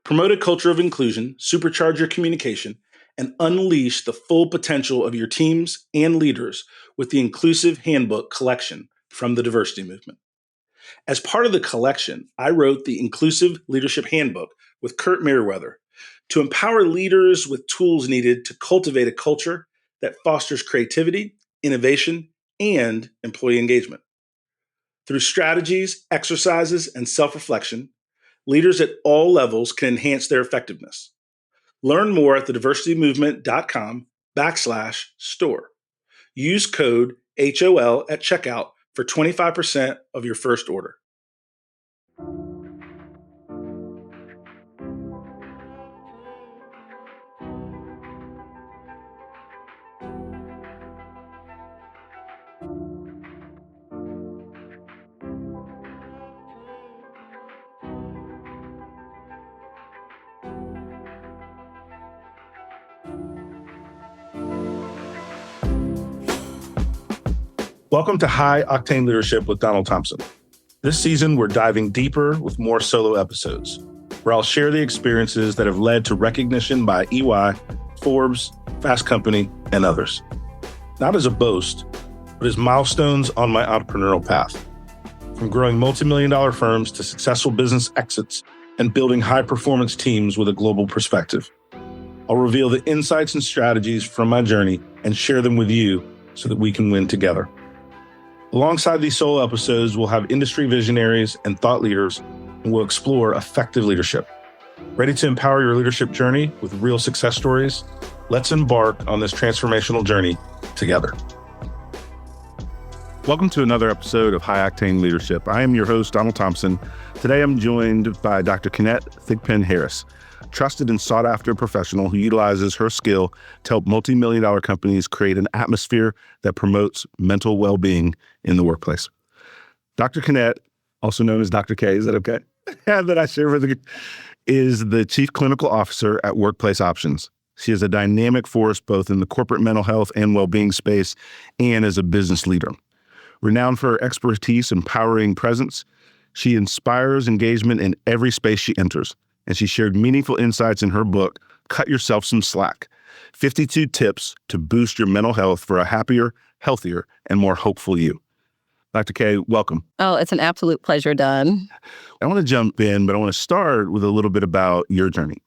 Promote a culture of inclusion, supercharge your communication, and unleash the full potential of your teams and leaders with the Inclusive Handbook collection from the Diversity Movement. As part of the collection, I wrote the Inclusive Leadership Handbook with Kurt Merriweather to empower leaders with tools needed to cultivate a culture that fosters creativity, innovation, and employee engagement. Through strategies, exercises, and self-reflection, leaders at all levels can enhance their effectiveness. Learn more at thediversitymovement.com/store. Use code HOL at checkout for 25% of your first order. Welcome to High Octane Leadership with Donald Thompson. This season, we're diving deeper with more solo episodes, where I'll share the experiences that have led to recognition by EY, Forbes, Fast Company, and others. Not as a boast, but as milestones on my entrepreneurial path. From growing multi-million-dollar firms to successful business exits and building high-performance teams with a global perspective. I'll reveal the insights and strategies from my journey and share them with you so that we can win together. Alongside these solo episodes, we'll have industry visionaries and thought leaders, and we'll explore effective leadership. Ready to empower your leadership journey with real success stories? Let's embark on this transformational journey together. Welcome to another episode of High Octane Leadership. I am your host, Donald Thompson. Today, I'm joined by Dr. Kennette Thigpen Harris, trusted and sought-after professional who utilizes her skill to help multi-million-dollar companies create an atmosphere that promotes mental well-being in the workplace. Dr. Kennette, also known as Dr. K, is that okay? That I share with you, is the Chief Clinical Officer at Workplace Options. She is a dynamic force both in the corporate mental health and well-being space and as a business leader. Renowned for her expertise and empowering presence, she inspires engagement in every space she enters. And she shared meaningful insights in her book, Cut Yourself Some Slack, 52 Tips to Boost Your Mental Health for a Happier, Healthier, and More Hopeful You. Dr. K, welcome. Oh, it's an absolute pleasure, Don. I want to jump in, but I want to start with a little bit about your journey.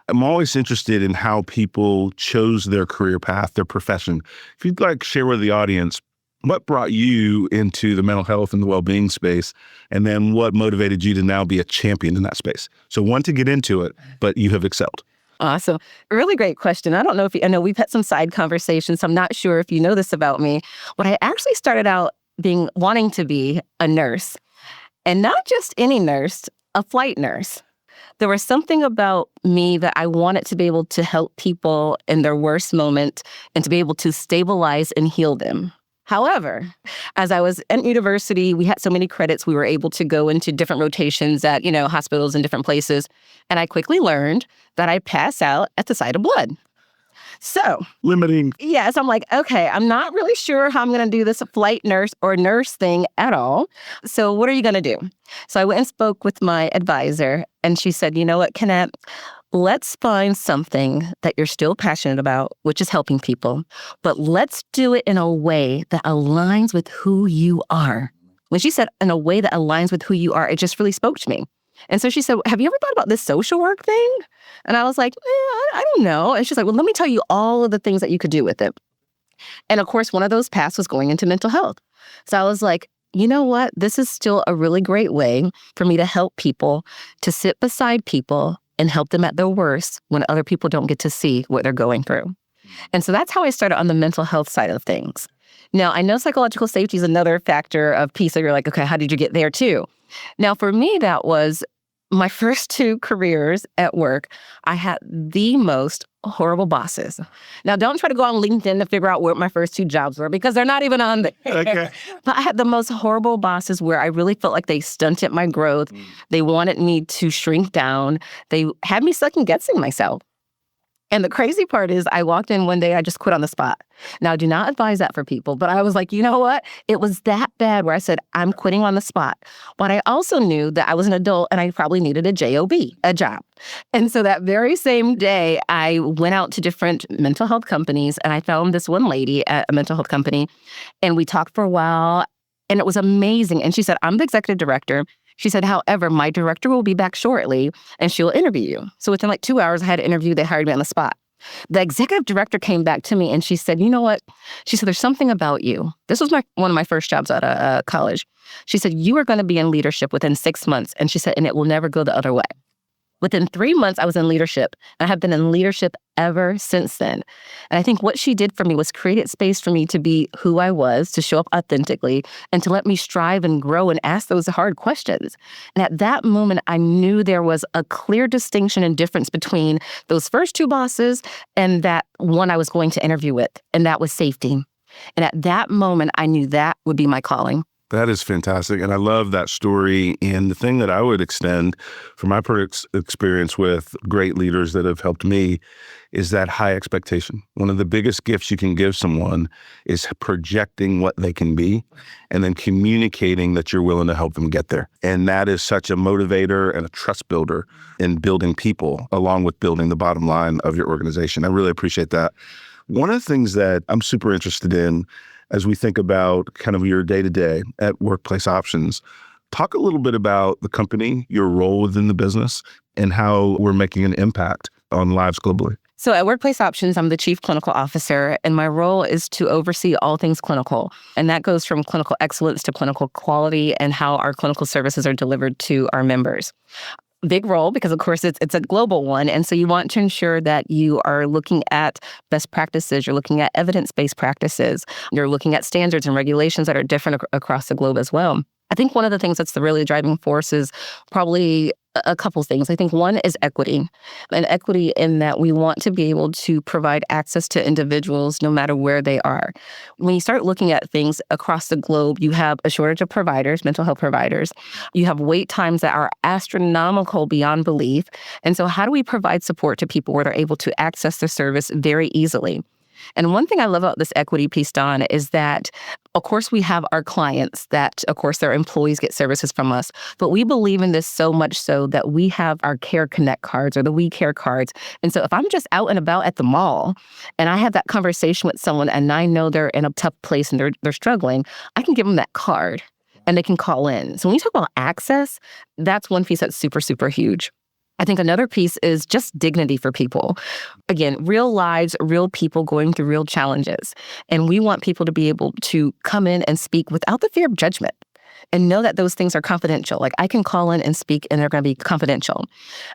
I'm always interested in how people chose their career path, their profession. If you'd like to share with the audience, what brought you into the mental health and the well-being space, and then what motivated you to now be a champion in that space? So one, to get into it, but you have excelled. Awesome. Really great question. I don't know I know we've had some side conversations, so I'm not sure if you know this about me, but I actually started out wanting to be a nurse, and not just any nurse, a flight nurse. There was something about me that I wanted to be able to help people in their worst moment and to be able to stabilize and heal them. However, as I was at university, we had so many credits, we were able to go into different rotations at, hospitals and different places. And I quickly learned that I pass out at the sight of blood. So limiting. Yes, I'm like, okay, I'm not really sure how I'm going to do this flight nurse or nurse thing at all. So what are you going to do? So I went and spoke with my advisor, and she said, you know what, Kennette? Let's find something that you're still passionate about, which is helping people, but let's do it in a way that aligns with who you are. When she said in a way that aligns with who you are, it just really spoke to me. And so she said, have you ever thought about this social work thing? And I was like, I don't know. And she's like, well, let me tell you all of the things that you could do with it. And of course, one of those paths was going into mental health. So I was like, you know what? This is still a really great way for me to help people, to sit beside people and help them at their worst when other people don't get to see what they're going through. And so that's how I started on the mental health side of things. Now, I know psychological safety is another factor of piece that you're like, okay, how did you get there too? Now, for me, that was my first two careers at work. I had the most horrible bosses. Now, don't try to go on LinkedIn to figure out what my first two jobs were, because they're not even on there. Okay. But I had the most horrible bosses where I really felt like they stunted my growth. They wanted me to shrink down. They had me second guessing myself. And the crazy part is I walked in one day, I just quit on the spot. Now, I do not advise that for people, but I was like, you know what? It was that bad where I said, I'm quitting on the spot. But I also knew that I was an adult and I probably needed a job, a job. And so that very same day, I went out to different mental health companies and I found this one lady at a mental health company and we talked for a while and it was amazing. And she said, I'm the executive director. She said, however, my director will be back shortly and she'll interview you. So within like 2 hours, I had an interview. They hired me on the spot. The executive director came back to me and she said, you know what? She said, there's something about you. This was one of my first jobs out of college. She said, you are going to be in leadership within 6 months. And she said, and it will never go the other way. Within 3 months, I was in leadership. I have been in leadership ever since then. And I think what she did for me was created space for me to be who I was, to show up authentically, and to let me strive and grow and ask those hard questions. And at that moment, I knew there was a clear distinction and difference between those first two bosses and that one I was going to interview with, and that was safety. And at that moment, I knew that would be my calling. That is fantastic. And I love that story. And the thing that I would extend from my experience with great leaders that have helped me is that high expectation. One of the biggest gifts you can give someone is projecting what they can be and then communicating that you're willing to help them get there. And that is such a motivator and a trust builder in building people, along with building the bottom line of your organization. I really appreciate that. One of the things that I'm super interested in as we think about kind of your day-to-day at Workplace Options, talk a little bit about the company, your role within the business, and how we're making an impact on lives globally. So at Workplace Options, I'm the Chief Clinical Officer, and my role is to oversee all things clinical. And that goes from clinical excellence to clinical quality and how our clinical services are delivered to our members. Big role because, of course, it's a global one. And so you want to ensure that you are looking at best practices. You're looking at evidence-based practices. You're looking at standards and regulations that are different across the globe as well. I think one of the things that's the really driving force is probably a couple things. I think one is equity, and equity in that we want to be able to provide access to individuals no matter where they are. When you start looking at things across the globe, you have a shortage of providers, mental health providers. You have wait times that are astronomical beyond belief. And so how do we provide support to people where they're able to access the service very easily? And one thing I love about this equity piece, Dawn, is that, of course, we have our clients that, of course, their employees get services from us. But we believe in this so much so that we have our Care Connect cards or the We Care cards. And so if I'm just out and about at the mall and I have that conversation with someone and I know they're in a tough place and they're struggling, I can give them that card and they can call in. So when you talk about access, that's one piece that's super, super huge. I think another piece is just dignity for people. Again, real lives, real people going through real challenges. And we want people to be able to come in and speak without the fear of judgment and know that those things are confidential. Like I can call in and speak and they're going to be confidential.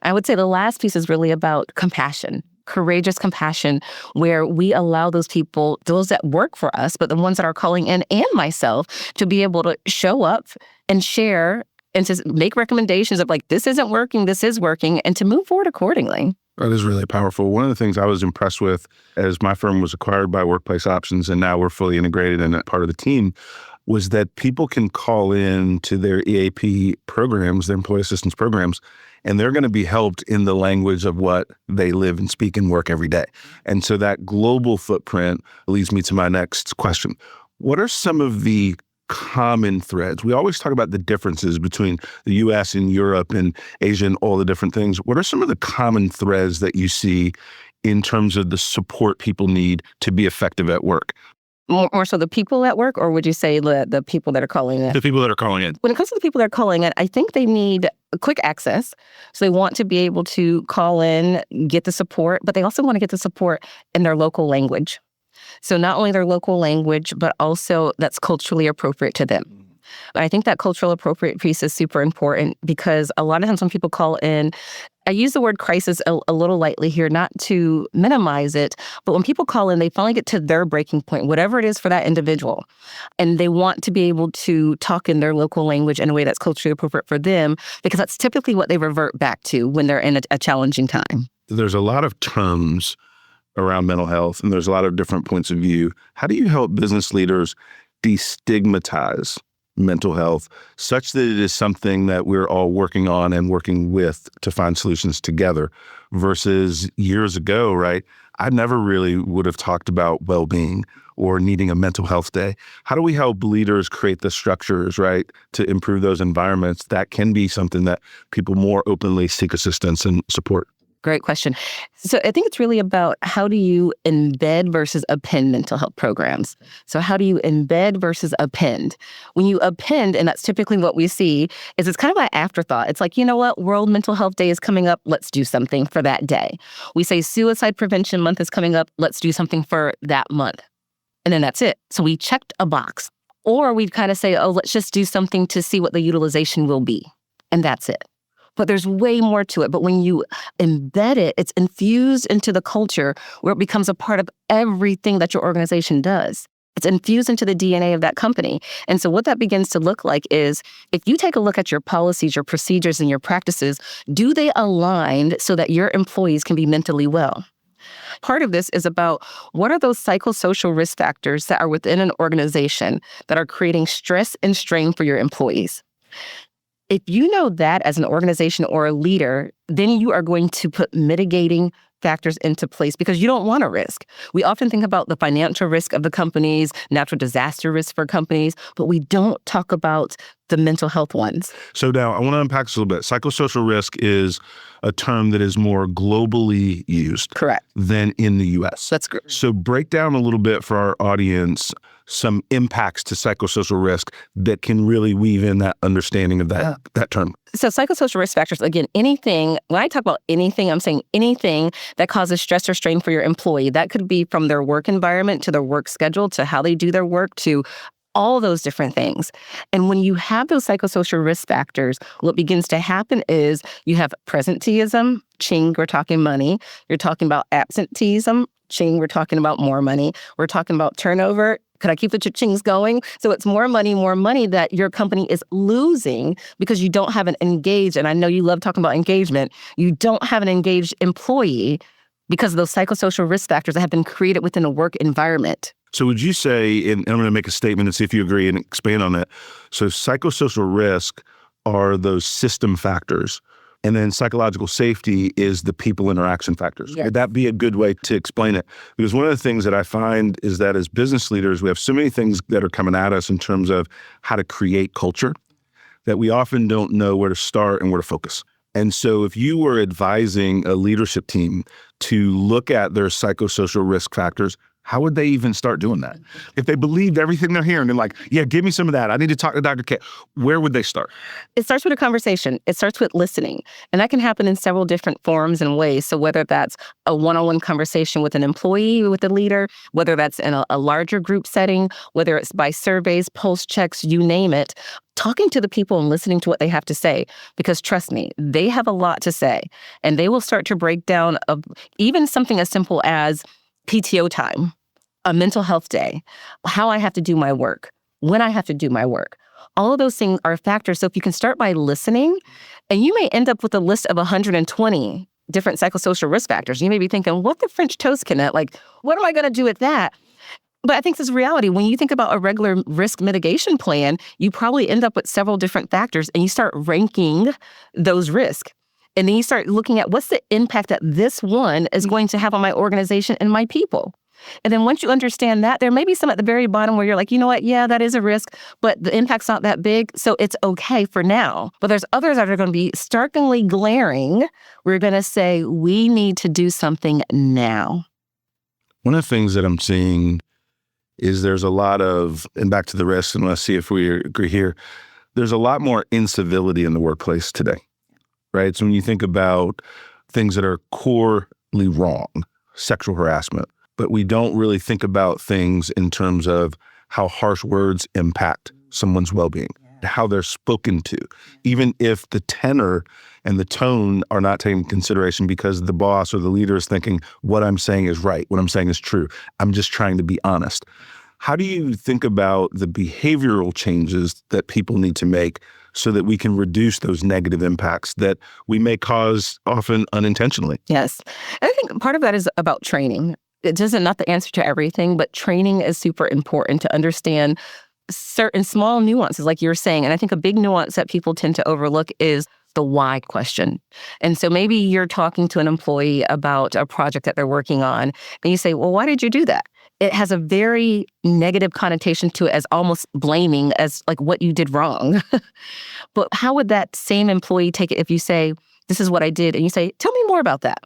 I would say the last piece is really about compassion. Courageous compassion, where we allow those people, those that work for us, but the ones that are calling in and myself, to be able to show up and share and to make recommendations of like, this isn't working, this is working, and to move forward accordingly. That is really powerful. One of the things I was impressed with as my firm was acquired by Workplace Options and now we're fully integrated and a part of the team was that people can call in to their EAP programs, their employee assistance programs, and they're going to be helped in the language of what they live and speak and work every day. And so that global footprint leads me to my next question. What are some of the common threads? We always talk about the differences between the US and Europe and Asia and all the different things. What are some of the common threads that you see in terms of the support people need to be effective at work? More so the people at work, or would you say the people that are calling in? The people that are calling in. When it comes to the people that are calling in, I think they need quick access. So they want to be able to call in, get the support, but they also want to get the support in their local language. So not only their local language, but also that's culturally appropriate to them. I think that cultural appropriate piece is super important because a lot of times when people call in, I use the word crisis a little lightly here, not to minimize it, but when people call in, they finally get to their breaking point, whatever it is for that individual. And they want to be able to talk in their local language in a way that's culturally appropriate for them, because that's typically what they revert back to when they're in a challenging time. There's a lot of terms around mental health, and there's a lot of different points of view. How do you help business leaders destigmatize mental health, such that it is something that we're all working on and working with to find solutions together, versus years ago, right? I never really would have talked about well-being or needing a mental health day. How do we help leaders create the structures, right, to improve those environments that can be something that people more openly seek assistance and support? Great question. So I think it's really about how do you embed versus append mental health programs. So how do you embed versus append? When you append, and that's typically what we see, is it's kind of an afterthought. It's like, you know what, World Mental Health Day is coming up. Let's do something for that day. We say Suicide Prevention Month is coming up. Let's do something for that month. And then that's it. So we checked a box. Or we'd kind of say, oh, let's just do something to see what the utilization will be. And that's it. But there's way more to it. But when you embed it, it's infused into the culture where it becomes a part of everything that your organization does. It's infused into the DNA of that company. And so what that begins to look like is if you take a look at your policies, your procedures, and your practices, do they align so that your employees can be mentally well? Part of this is about what are those psychosocial risk factors that are within an organization that are creating stress and strain for your employees? If you know that as an organization or a leader, then you are going to put mitigating factors into place because you don't want a risk. We often think about the financial risk of the companies, natural disaster risk for companies, but we don't talk about the mental health ones. So now I want to unpack this a little bit. Psychosocial risk is a term that is more globally used Correct. than in the U.S. That's great. So break down a little bit for our audience some impacts to psychosocial risk that can really weave in that understanding of that term. So psychosocial risk factors, again, anything, when I talk about anything, I'm saying anything that causes stress or strain for your employee. That could be from their work environment to their work schedule to how they do their work to all those different things. And when you have those psychosocial risk factors, what begins to happen is you have presenteeism, ching, we're talking money. You're talking about absenteeism, ching, we're talking about more money. We're talking about turnover. Could I keep the chings going? So it's more money that your company is losing because you don't have an engaged, and I know you love talking about engagement, you don't have an engaged employee because of those psychosocial risk factors that have been created within a work environment. So would you say, and I'm going to make a statement and see if you agree and expand on that. So psychosocial risk are those system factors, and then psychological safety is the people interaction factors. Yes. Would that be a good way to explain it? Because one of the things that I find is that as business leaders, we have so many things that are coming at us in terms of how to create culture that we often don't know where to start and where to focus. And so if you were advising a leadership team to look at their psychosocial risk factors, how would they even start doing that? If they believed everything they're hearing, they're like, yeah, give me some of that. I need to talk to Dr. K. Where would they start? It starts with a conversation. It starts with listening. And that can happen in several different forms and ways. So whether that's a one-on-one conversation with an employee, with a leader, whether that's in a larger group setting, whether it's by surveys, pulse checks, you name it, talking to the people and listening to what they have to say. Because trust me, they have a lot to say. And they will start to break down of even something as simple as PTO time, a mental health day, how I have to do my work, when I have to do my work. All of those things are factors. So if you can start by listening, and you may end up with a list of 120 different psychosocial risk factors. You may be thinking, what the French toast, Kennette? Like, what am I going to do with that? But I think this is reality. When you think about a regular risk mitigation plan, you probably end up with several different factors, and you start ranking those risks. And then you start looking at what's the impact that this one is going to have on my organization and my people. And then once you understand that, there may be some at the very bottom where you're like, you know what? Yeah, that is a risk, but the impact's not that big, so it's okay for now. But there's others that are going to be starkly glaring. We're going to say, we need to do something now. One of the things that I'm seeing is there's a lot of, and back to the risk, and let's see if we agree here, there's a lot more incivility in the workplace today. Right? So when you think about things that are corely wrong, sexual harassment, but we don't really think about things in terms of how harsh words impact someone's well-being, how they're spoken to, even if the tenor and the tone are not taken into consideration because the boss or the leader is thinking, what I'm saying is right, what I'm saying is true. I'm just trying to be honest. How do you think about the behavioral changes that people need to make so that we can reduce those negative impacts that we may cause often unintentionally? Yes. And I think part of that is about training. It doesn't not the answer to everything, but training is super important to understand certain small nuances, like you were saying. And I think a big nuance that people tend to overlook is the why question. And so maybe you're talking to an employee about a project that they're working on, and you say, well, why did you do that? It has a very negative connotation to it as almost blaming, as like what you did wrong. But how would that same employee take it if you say, this is what I did, and you say, tell me more about that?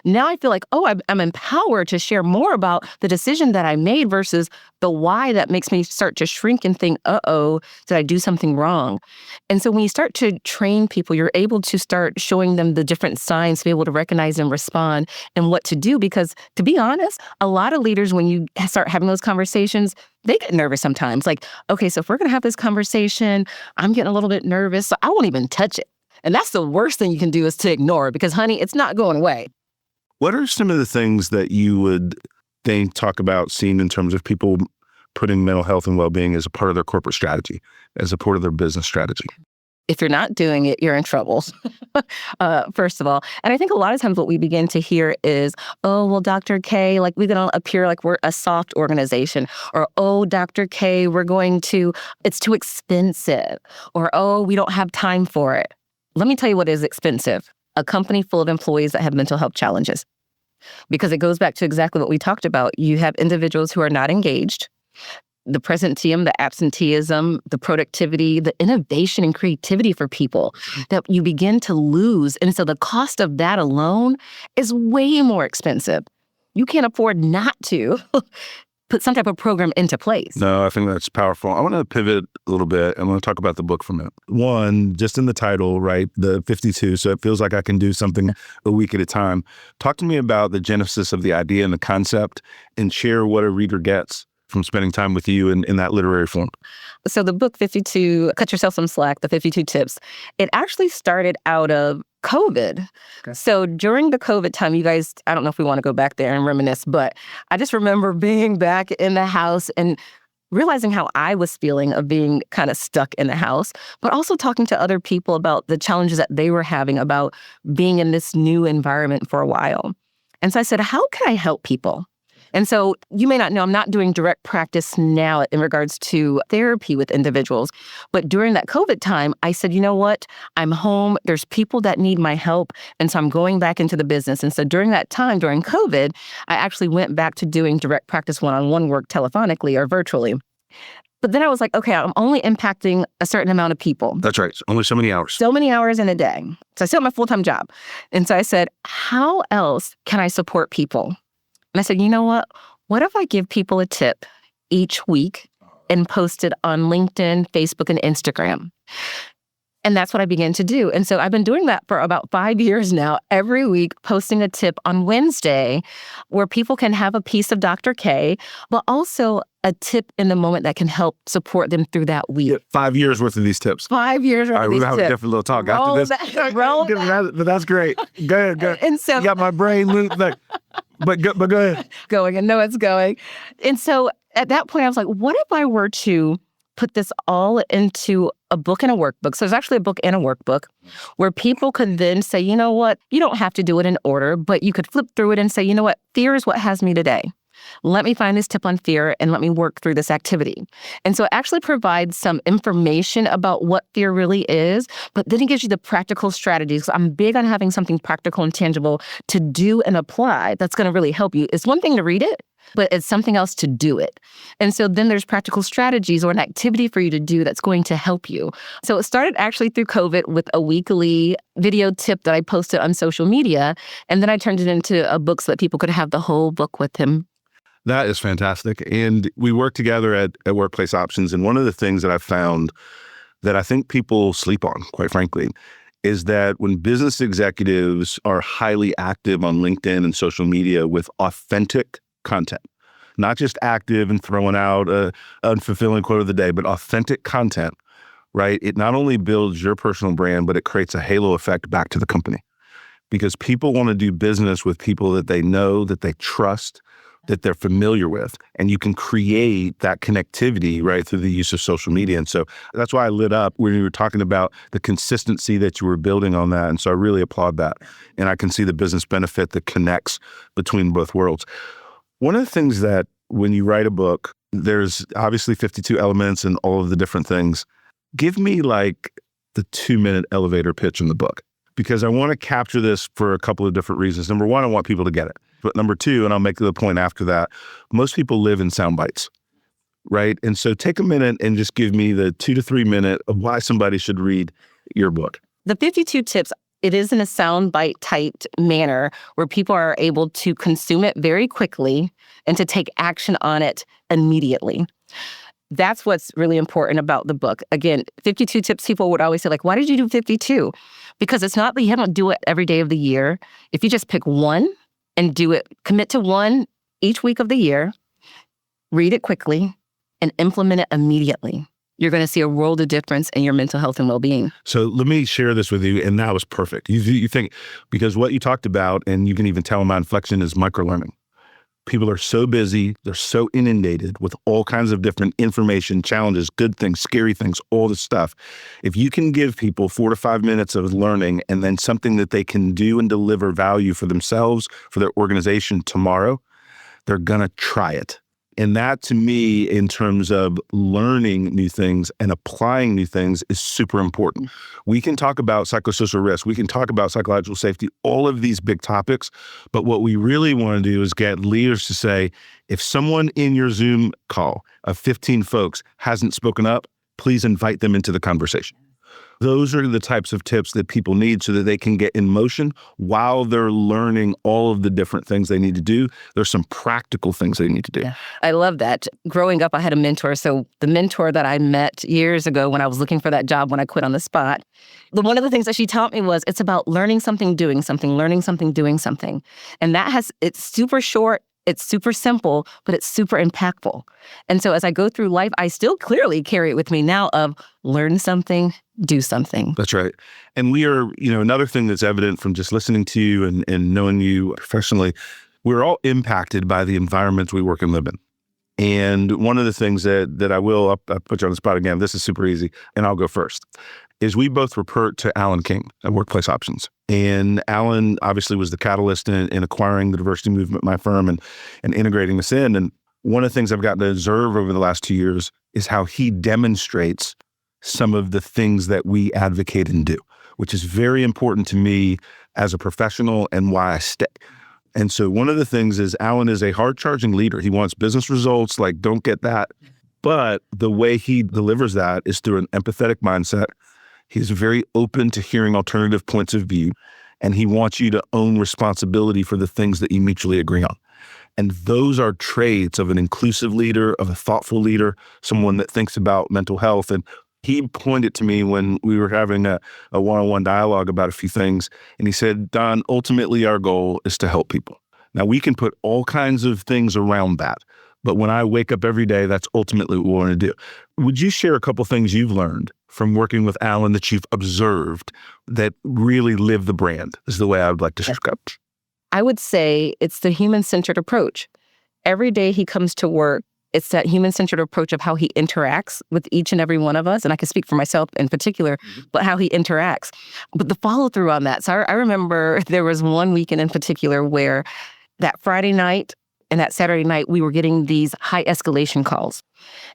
Now I feel like, oh, I'm empowered to share more about the decision that I made versus the why that makes me start to shrink and think, uh-oh, did I do something wrong? And so when you start to train people, you're able to start showing them the different signs to be able to recognize and respond and what to do. Because to be honest, a lot of leaders, when you start having those conversations, they get nervous sometimes. Like, okay, so if we're going to have this conversation, I'm getting a little bit nervous, so I won't even touch it. And that's the worst thing you can do, is to ignore it, because honey, it's not going away. What are some of the things that you would talk about seeing in terms of people putting mental health and well-being as a part of their corporate strategy, as a part of their business strategy? If you're not doing it, you're in trouble, first of all. And I think a lot of times what we begin to hear is, oh, well, Dr. K, like we're going to appear like we're a soft organization. Or, oh, Dr. K, it's too expensive. Or, oh, we don't have time for it. Let me tell you what is expensive. A company full of employees that have mental health challenges. Because it goes back to exactly what we talked about. You have individuals who are not engaged. The presenteeism, the absenteeism, the productivity, the innovation and creativity for people that you begin to lose. And so the cost of that alone is way more expensive. You can't afford not to put some type of program into place. No, I think that's powerful. I want to pivot a little bit. I want to talk about the book for a minute. One, just in the title, right, the 52, so it feels like I can do something a week at a time. Talk to me about the genesis of the idea and the concept, and share what a reader gets from spending time with you in that literary form. So the book 52, Cut Yourself Some Slack, the 52 Tips, it actually started out of COVID. Okay. So during the COVID time, you guys, I don't know if we want to go back there and reminisce, but I just remember being back in the house and realizing how I was feeling of being kind of stuck in the house, but also talking to other people about the challenges that they were having about being in this new environment for a while. And so I said, how can I help people? And so you may not know, I'm not doing direct practice now in regards to therapy with individuals. But during that COVID time, I said, you know what? I'm home. There's people that need my help. And so I'm going back into the business. And so during that time, during COVID, I actually went back to doing direct practice one-on-one work telephonically or virtually. But then I was like, okay, I'm only impacting a certain amount of people. That's right. Only so many hours. So many hours in a day. So I still have my full-time job. And so I said, how else can I support people? And I said, you know what? What if I give people a tip each week and post it on LinkedIn, Facebook, and Instagram? And that's what I began to do. And so I've been doing that for about 5 years now, every week posting a tip on Wednesday where people can have a piece of Dr. K, but also a tip in the moment that can help support them through that week. Yeah, 5 years worth of these tips. 5 years worth of these tips. We'll have a different little talk after this. But that's great. Go ahead. And so, you got my brain moved. But go ahead. Going, and know it's going. And so at that point, I was like, what if I were to put this all into a book and a workbook? So there's actually a book and a workbook where people could then say, you know what, you don't have to do it in order, but you could flip through it and say, you know what, fear is what has me today. Let me find this tip on fear and let me work through this activity. And so it actually provides some information about what fear really is, but then it gives you the practical strategies. So I'm big on having something practical and tangible to do and apply that's going to really help you. It's one thing to read it, but it's something else to do it. And so then there's practical strategies or an activity for you to do that's going to help you. So it started actually through COVID with a weekly video tip that I posted on social media. And then I turned it into a book so that people could have the whole book with him. That is fantastic. And we work together at Workplace Options. And one of the things that I've found that I think people sleep on, quite frankly, is that when business executives are highly active on LinkedIn and social media with authentic content, not just active and throwing out an unfulfilling quote of the day, but authentic content, right? It not only builds your personal brand, but it creates a halo effect back to the company. Because people want to do business with people that they know, that they trust, that they're familiar with. And you can create that connectivity, right, through the use of social media. And so that's why I lit up when you were talking about the consistency that you were building on that. And so I really applaud that. And I can see the business benefit that connects between both worlds. One of the things that when you write a book, There's obviously 52 elements and all of the different things. Give me like the 2-minute elevator pitch in the book, because I want to capture this for a couple of different reasons. Number one, I want people to get it. But number two, and I'll make the point after that, most people live in sound bites, right? And so take a minute and just give me the 2 to 3 minute of why somebody should read your book. The 52 tips, it is in a soundbite typed manner where people are able to consume it very quickly and to take action on it immediately. That's what's really important about the book. Again, 52 tips, people would always say, like, why did you do 52? Because it's not that you don't do it every day of the year. If you just pick one and do it, commit to one each week of the year, read it quickly, and implement it immediately, you're going to see a world of difference in your mental health and well-being. So let me share this with you, and that was perfect. You think, because what you talked about, and you can even tell in my inflection, is microlearning. People are so busy, they're so inundated with all kinds of different information, challenges, good things, scary things, all this stuff. If you can give people 4 to 5 minutes of learning and then something that they can do and deliver value for themselves, for their organization tomorrow, they're going to try it. And that, to me, in terms of learning new things and applying new things, is super important. We can talk about psychosocial risk. We can talk about psychological safety, all of these big topics. But what we really want to do is get leaders to say, if someone in your Zoom call of 15 folks hasn't spoken up, please invite them into the conversation. Those are the types of tips that people need so that they can get in motion while they're learning all of the different things they need to do. There's some practical things they need to do. Yeah, I love that. Growing up, I had a mentor. So the mentor that I met years ago when I was looking for that job when I quit on the spot, one of the things that she taught me was it's about learning something, doing something, learning something, doing something. And it's super short. It's super simple, but it's super impactful. And so as I go through life, I still clearly carry it with me now of learn something, do something. That's right. And we are, another thing that's evident from just listening to you and knowing you professionally, we're all impacted by the environments we work and live in. And one of the things that I'll put you on the spot again, this is super easy, and I'll go first, is we both report to Alan King at Workplace Options. And Alan obviously was the catalyst in acquiring the diversity movement, my firm, and integrating this in. And one of the things I've gotten to observe over the last 2 years is how he demonstrates some of the things that we advocate and do, which is very important to me as a professional and why I stay. And so one of the things is Alan is a hard-charging leader. He wants business results, like don't get that. But the way he delivers that is through an empathetic mindset. He's very open to hearing alternative points of view, and he wants you to own responsibility for the things that you mutually agree on. And those are traits of an inclusive leader, of a thoughtful leader, someone that thinks about mental health. And he pointed to me when we were having a one-on-one dialogue about a few things, and he said, Don, ultimately our goal is to help people. Now, we can put all kinds of things around that, but when I wake up every day, that's ultimately what we want to do. Would you share a couple things you've learned from working with Alan that you've observed that really live the brand, is the way I would like to describe it? I would say it's the human-centered approach. Every day he comes to work, it's that human-centered approach of how he interacts with each and every one of us. And I can speak for myself in particular, but how he interacts. But the follow-through on that. So I remember there was one weekend in particular where that Friday night and that Saturday night, we were getting these high escalation calls.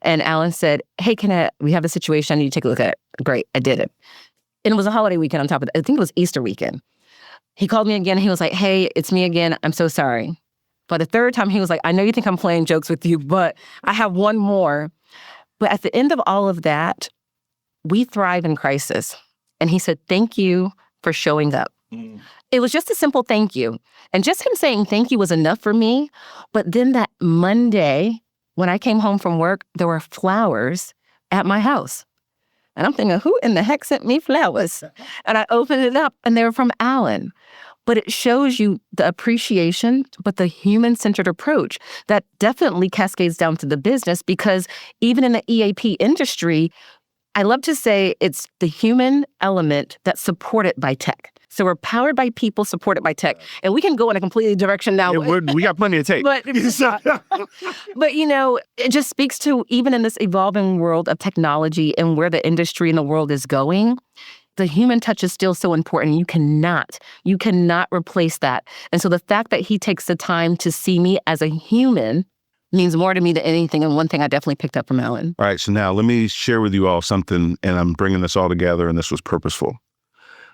And Alan said, hey, Kennette, we have a situation. I need you to take a look at it. Great, I did it. And it was a holiday weekend on top of that. I think it was Easter weekend. He called me again. He was like, hey, it's me again. I'm so sorry. But the third time, he was like, I know you think I'm playing jokes with you, but I have one more. But at the end of all of that, we thrive in crisis. And he said, thank you for showing up. It was just a simple thank you. And just him saying thank you was enough for me. But then that Monday, when I came home from work, there were flowers at my house. And I'm thinking, who in the heck sent me flowers? And I opened it up, and they were from Alan. But it shows you the appreciation, but the human-centered approach that definitely cascades down to the business, because even in the EAP industry, I love to say it's the human element that's supported by tech. So we're powered by people, supported by tech. And we can go in a completely direction now. Yeah, we got plenty to take. But it just speaks to, even in this evolving world of technology and where the industry and the world is going, the human touch is still so important. You cannot replace that. And so the fact that he takes the time to see me as a human means more to me than anything. And one thing I definitely picked up from Ellen. All right. So now let me share with you all something, and I'm bringing this all together, and this was purposeful.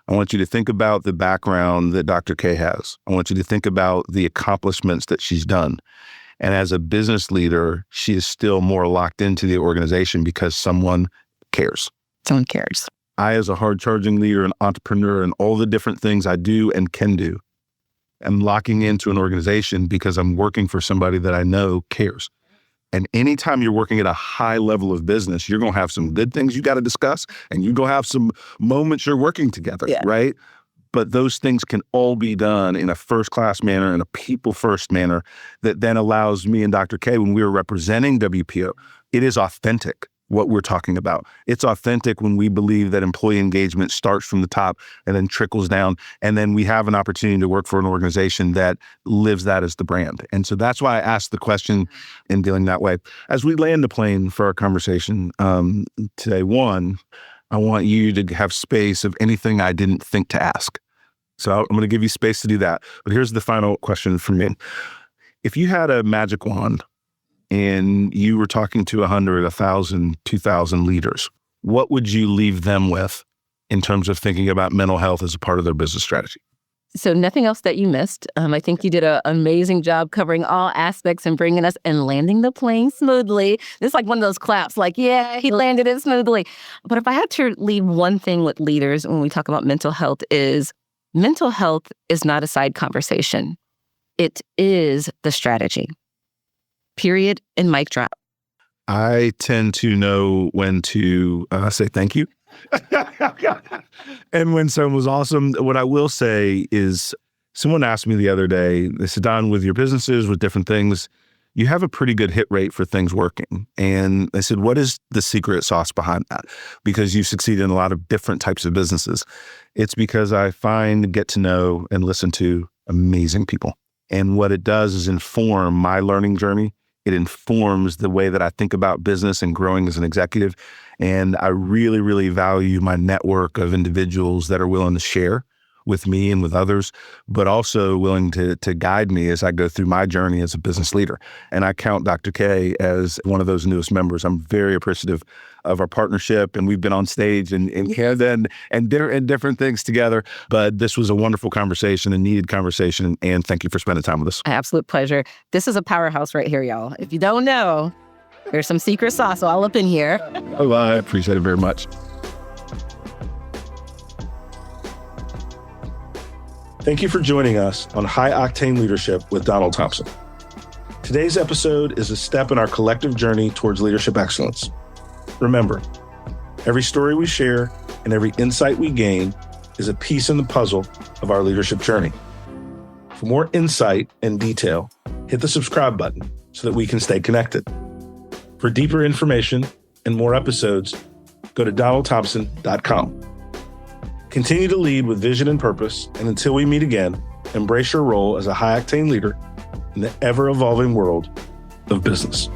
I want you to think about the background that Dr. K has. I want you to think about the accomplishments that she's done. And as a business leader, she is still more locked into the organization because someone cares. Someone cares. I, as a hard-charging leader and entrepreneur and all the different things I do and can do, am locking into an organization because I'm working for somebody that I know cares. And anytime you're working at a high level of business, you're going to have some good things you got to discuss, and you're going to have some moments you're working together, right? But those things can all be done in a first-class manner, in a people-first manner that then allows me and Dr. K, when we were representing WPO, it is authentic, what we're talking about. It's authentic when we believe that employee engagement starts from the top and then trickles down. And then we have an opportunity to work for an organization that lives that as the brand. And so that's why I asked the question in dealing that way. As we land the plane for our conversation today, one, I want you to have space of anything I didn't think to ask. So I'm going to give you space to do that. But here's the final question for me. If you had a magic wand and you were talking to 100, 1,000, 2,000 leaders, what would you leave them with in terms of thinking about mental health as a part of their business strategy? So nothing else that you missed. I think you did an amazing job covering all aspects and bringing us and landing the plane smoothly. It's like one of those claps, like, yeah, he landed it smoothly. But if I had to leave one thing with leaders when we talk about mental health is not a side conversation. It is the strategy. Period and mic drop. I tend to know when to say thank you. And when someone was awesome, what I will say is someone asked me the other day, they said, Don, with your businesses, with different things, you have a pretty good hit rate for things working. And I said, what is the secret sauce behind that? Because you succeed in a lot of different types of businesses. It's because I get to know and listen to amazing people. And what it does is inform my learning journey. It informs the way that I think about business and growing as an executive. And I really, really value my network of individuals that are willing to share with me and with others, but also willing to guide me as I go through my journey as a business leader. And I count Dr. K as one of those newest members. I'm very appreciative of our partnership, and we've been on stage in Canada and different things together. But this was a wonderful conversation, a needed conversation, and thank you for spending time with us. Absolute pleasure. This is a powerhouse right here, y'all. If you don't know, there's some secret sauce all up in here. Oh, I appreciate it very much. Thank you for joining us on High Octane Leadership with Donald Thompson. Today's episode is a step in our collective journey towards leadership excellence. Remember, every story we share and every insight we gain is a piece in the puzzle of our leadership journey. For more insight and detail, hit the subscribe button so that we can stay connected. For deeper information and more episodes, go to donaldthompson.com. Continue to lead with vision and purpose, and until we meet again, embrace your role as a high-octane leader in the ever-evolving world of business.